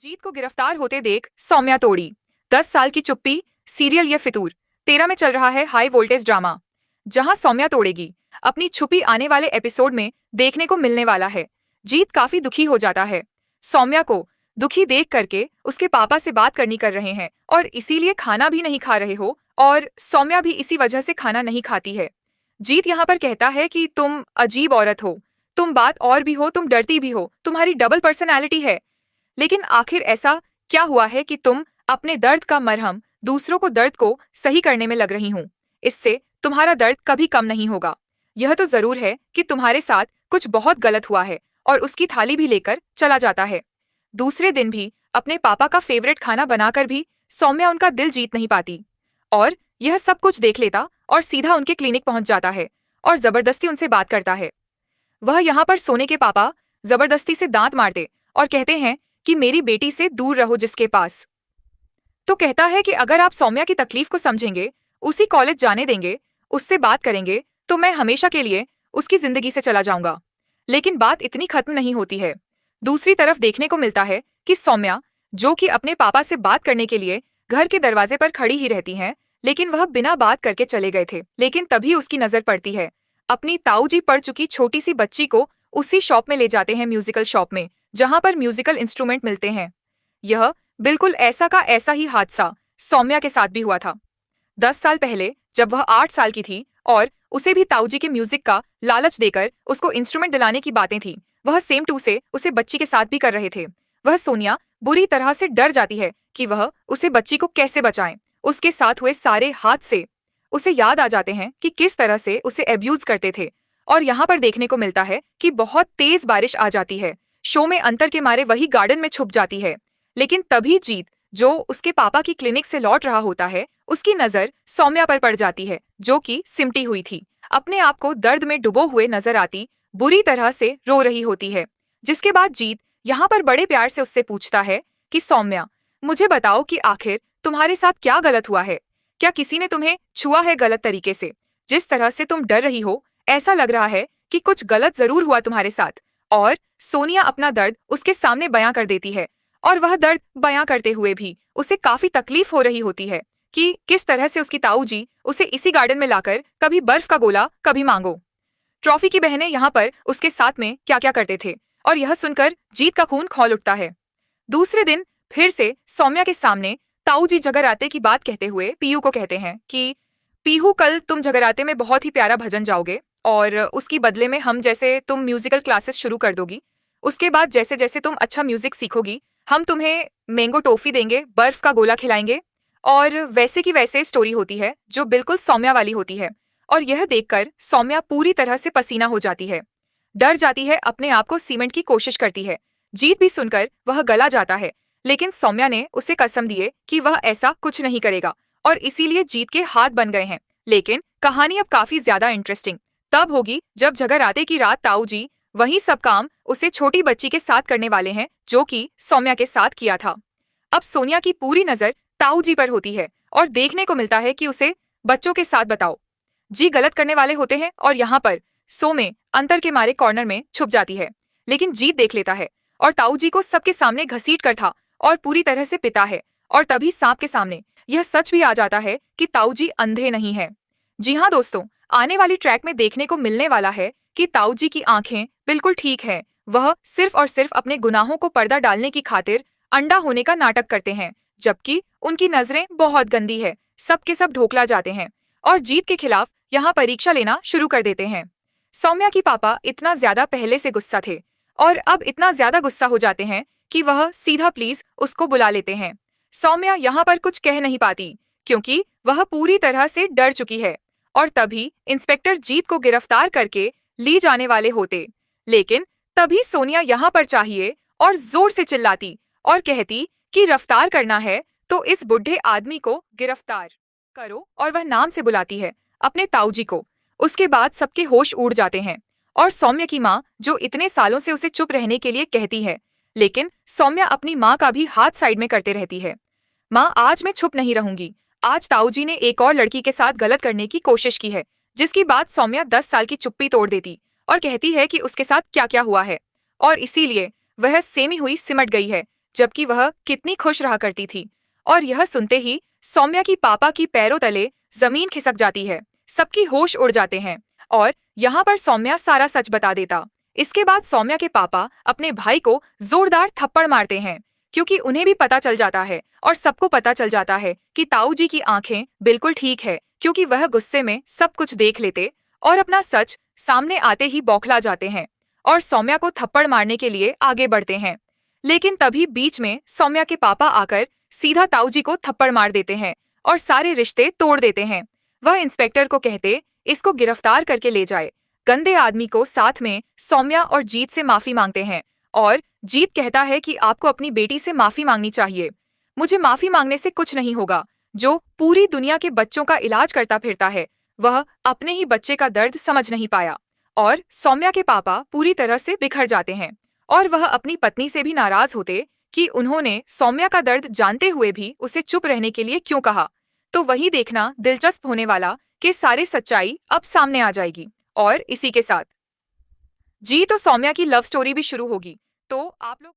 जीत को गिरफ्तार होते देख सौम्या तोड़ी। 10 साल की चुप्पी, सीरियल ये फितूर। 13 में चल रहा है हाई वोल्टेज ड्रामा, जहां सौम्या तोड़ेगी अपनी छुपी आने वाले एपिसोड में देखने को मिलने वाला है। जीत काफी दुखी हो जाता है। सौम्या को दुखी देख करके उसके पापा से बात करनी कर रहे हैं और इसीलिए खाना भी नहीं खा रहे हो, और सौम्या भी इसी वजह से खाना नहीं खाती है। जीत यहाँ पर कहता है कि तुम अजीब औरत हो, तुम बात और भी हो, तुम डरती भी हो, तुम्हारी डबल पर्सनैलिटी है। लेकिन आखिर ऐसा क्या हुआ है कि तुम अपने दर्द का मरहम दूसरों को दर्द को सही करने में लग रही हूँ? इससे तुम्हारा दर्द कभी कम नहीं होगा। यह तो जरूर है कि तुम्हारे साथ कुछ बहुत गलत हुआ है, और उसकी थाली भी लेकर चला जाता है। दूसरे दिन भी अपने पापा का फेवरेट खाना बनाकर भी सौम्या उनका दिल जीत नहीं पाती, और यह सब कुछ देख लेता और सीधा उनके क्लिनिक पहुंच जाता है और जबरदस्ती उनसे बात करता है। वह यहाँ पर सोने के पापा जबरदस्ती से दांत मारते और कहते हैं कि मेरी बेटी से दूर रहो जिसके पास। तो कहता है कि अगर आप सौम्या की तकलीफ को समझेंगे, उसी कॉलेज जाने देंगे, उससे बात करेंगे, तो मैं हमेशा के लिए उसकी जिंदगी से चला जाऊंगा। लेकिन बात इतनी खत्म नहीं होती है। दूसरी तरफ देखने को मिलता है कि सौम्या, जो कि अपने पापा से बात करने के लिए घर के दरवाजे पर खड़ी ही रहती हैं, लेकिन वह बिना बात करके चले गए थे। लेकिन तभी उसकी नजर पड़ती है अपनी ताऊजी पढ़ चुकी छोटी सी बच्ची को। उसी शॉप में ले जाते हैं, म्यूजिकल शॉप में, जहां पर म्यूजिकल इंस्ट्रूमेंट मिलते हैं। यह बिल्कुल ऐसा का ऐसा ही हादसा सौम्या के साथ भी हुआ था 10 साल पहले, जब वह 8 साल की थी और उसे भी ताऊजी के म्यूजिक का लालच देकर उसको इंस्ट्रूमेंट दिलाने की बातें थी। वह सेम टू से उसे बच्ची के साथ भी कर रहे थे। वह सोनिया बुरी तरह से डर जाती है कि वह उसे बच्ची को कैसे बचाएं। उसके साथ हुए सारे हादसे उसे याद आ जाते हैं कि किस तरह से उसे एब्यूज करते थे। और यहाँ पर देखने को मिलता है कि बहुत तेज बारिश आ जाती है। शो में अंतर के मारे वही गार्डन में छुप जाती है। लेकिन तभी जीत, जो उसके पापा की क्लिनिक से लौट रहा होता है, उसकी नजर सौम्या पर पड़ जाती है, जो कि सिमटी हुई थी, अपने आप को दर्द में डुबो हुए नजर आती, बुरी तरह से रो रही होती है। जिसके बाद जीत यहाँ पर बड़े प्यार से उससे पूछता है कि सौम्या, मुझे बताओ कि आखिर तुम्हारे साथ क्या गलत हुआ है? क्या किसी ने तुम्हें छुआ है गलत तरीके से? जिस तरह से तुम डर रही हो, ऐसा लग रहा है कि कुछ गलत जरूर हुआ तुम्हारे साथ। और सोनिया अपना दर्द उसके सामने बयां कर देती है, और वह दर्द बयां करते हुए भी उसे काफी तकलीफ हो रही होती है कि किस तरह से उसकी ताऊ जी उसे इसी गार्डन में लाकर कभी बर्फ का गोला, कभी मांगो ट्रॉफी की बहनें यहाँ पर उसके साथ में क्या क्या करते थे। और यह सुनकर जीत का खून खौल उठता है। दूसरे दिन फिर से सौम्या के सामने ताऊ जी जगराते की बात कहते हुए पीहू को कहते हैं कि पीहू, कल तुम जगराते में बहुत ही प्यारा भजन जाओगे, और उसकी बदले में हम जैसे तुम म्यूजिकल क्लासेस शुरू कर दोगी। उसके बाद जैसे जैसे तुम अच्छा म्यूजिक सीखोगी, हम तुम्हें मैंगो टॉफी देंगे, बर्फ का गोला खिलाएंगे। और वैसे की वैसे स्टोरी होती है, जो बिल्कुल सौम्या वाली होती है। और यह देखकर सौम्या पूरी तरह से पसीना हो जाती है, डर जाती है, अपने आप को सीमेंट की कोशिश करती है। जीत भी सुनकर वह गला जाता है, लेकिन सौम्या ने उसे कसम दिए कि वह ऐसा कुछ नहीं करेगा, और इसीलिए जीत के हाथ बन गए हैं। लेकिन कहानी अब काफी ज्यादा इंटरेस्टिंग तब होगी जब जगराते की रात ताऊ जी वही सब काम उसे छोटी बच्ची के साथ करने वाले हैं, जो कि सौम्या के साथ किया था। अब सोनिया की पूरी नजर ताऊ जी पर होती है, और देखने को मिलता है कि उसे बच्चों के साथ बताओ जी गलत करने वाले होते हैं। और यहाँ पर सो में अंतर के मारे कॉर्नर में छुप जाती है, लेकिन जीत देख लेता है और ताऊ जी को सबके सामने घसीट कर था और पूरी तरह से पिता है। और तभी सांप के सामने यह सच भी आ जाता है कि ताऊ जी अंधे नहीं है। जी हाँ दोस्तों, आने वाली ट्रैक में देखने को मिलने वाला है कि ताऊ जी की आंखें बिल्कुल ठीक है। वह सिर्फ और सिर्फ अपने गुनाहों को पर्दा डालने की खातिर अंडा होने का नाटक करते हैं, जबकि उनकी नजरें बहुत गंदी है, सबके सब ढोकला जाते हैं और जीत के खिलाफ यहाँ परीक्षा लेना शुरू कर देते हैं। सौम्या की पापा इतना ज्यादा पहले से गुस्सा थे, और अब इतना ज्यादा गुस्सा हो जाते हैं कि वह सीधा प्लीज उसको बुला लेते हैं। सौम्या यहाँ पर कुछ कह नहीं पाती, क्योंकि वह पूरी तरह से डर चुकी है। और तभी इंस्पेक्टर जीत को गिरफ्तार करके ली जाने वाले होते, लेकिन तभी सोनिया यहाँ पर चाहिए और जोर से चिल्लाती और कहती कि रफ्तार करना है तो इस बुढ़े आदमी को गिरफ्तार करो, और वह नाम से बुलाती है अपने ताऊजी को। उसके बाद सबके होश उड़ जाते हैं, और सौम्या की माँ, जो इतने सालों से उसे चुप रहने के लिए कहती है, लेकिन सौम्या अपनी माँ का भी हाथ साइड में करते रहती है। माँ, आज मैं चुप नहीं रहूंगी। आज ताऊजी ने एक और लड़की के साथ गलत करने की कोशिश की है। जिसकी बात सौम्या 10 साल की चुप्पी तोड़ देती और कहती है कि उसके साथ क्या क्या हुआ है, और इसीलिए वह सेमी हुई सिमट गई है, जबकि वह कितनी खुश रहा करती थी। और यह सुनते ही सौम्या की पापा की पैरों तले जमीन खिसक जाती है। सबकी होश उड़ जाते हैं और यहाँ पर सौम्या सारा सच बता देता। इसके बाद सौम्या के पापा अपने भाई को जोरदार थप्पड़ मारते हैं, क्योंकि उन्हें भी पता चल जाता है और सबको पता चल जाता है कि ताऊ जी की आंखें बिल्कुल ठीक है, क्योंकि वह गुस्से में सब कुछ देख लेते और अपना सच सामने आते ही बौखला जाते हैं और सौम्या को थप्पड़ मारने के लिए आगे बढ़ते हैं। लेकिन तभी बीच में सौम्या के पापा आकर सीधा ताऊ जी को थप्पड़ मार देते हैं और सारे रिश्ते तोड़ देते हैं। वह इंस्पेक्टर को कहते, इसको गिरफ्तार करके ले जाए। गंदे आदमी को साथ में सौम्या और जीत से माफी मांगते हैं और जीत कहता है कि आपको अपनी बेटी से माफी मांगनी चाहिए। मुझे माफी मांगने से कुछ नहीं होगा। जो पूरी दुनिया के बच्चों का इलाज करता फिरता है, वह अपने ही बच्चे का दर्द समझ नहीं पाया। और सौम्या के पापा पूरी तरह से बिखर जाते हैं और वह अपनी पत्नी से भी नाराज होते कि उन्होंने सौम्या का दर्द जानते हुए भी उसे चुप रहने के लिए क्यों कहा। तो वही देखना दिलचस्प होने वाला कि सारी सच्चाई अब सामने आ जाएगी। और इसी के साथ जीत और सौम्या की लव स्टोरी भी शुरू होगी। तो आप लोग